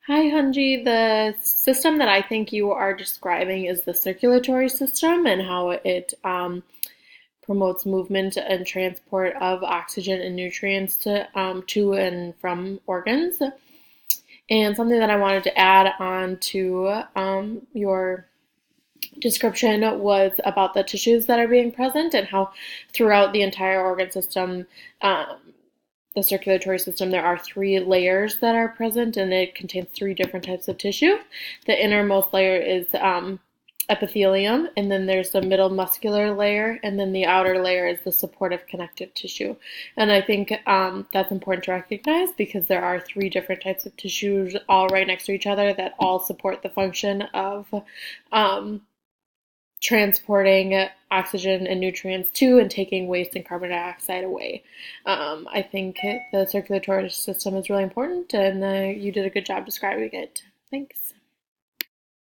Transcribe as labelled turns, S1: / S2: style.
S1: Hi, Hyunji. The system that I think you are describing is the circulatory system and how it promotes movement and transport of oxygen and nutrients to and from organs. And something that I wanted to add on to your description was about the tissues that are being present and how throughout the entire organ system, um, the circulatory system, there are three layers that are present, and it contains three different types of tissue. The innermost layer is epithelium, and then there's the middle muscular layer, and then the outer layer is the supportive connective tissue. And I think that's important to recognize because there are three different types of tissues all right next to each other that all support the function of um, transporting oxygen and nutrients to and taking waste and carbon dioxide away. I think the circulatory system is really important, and you did a good job describing it. Thanks.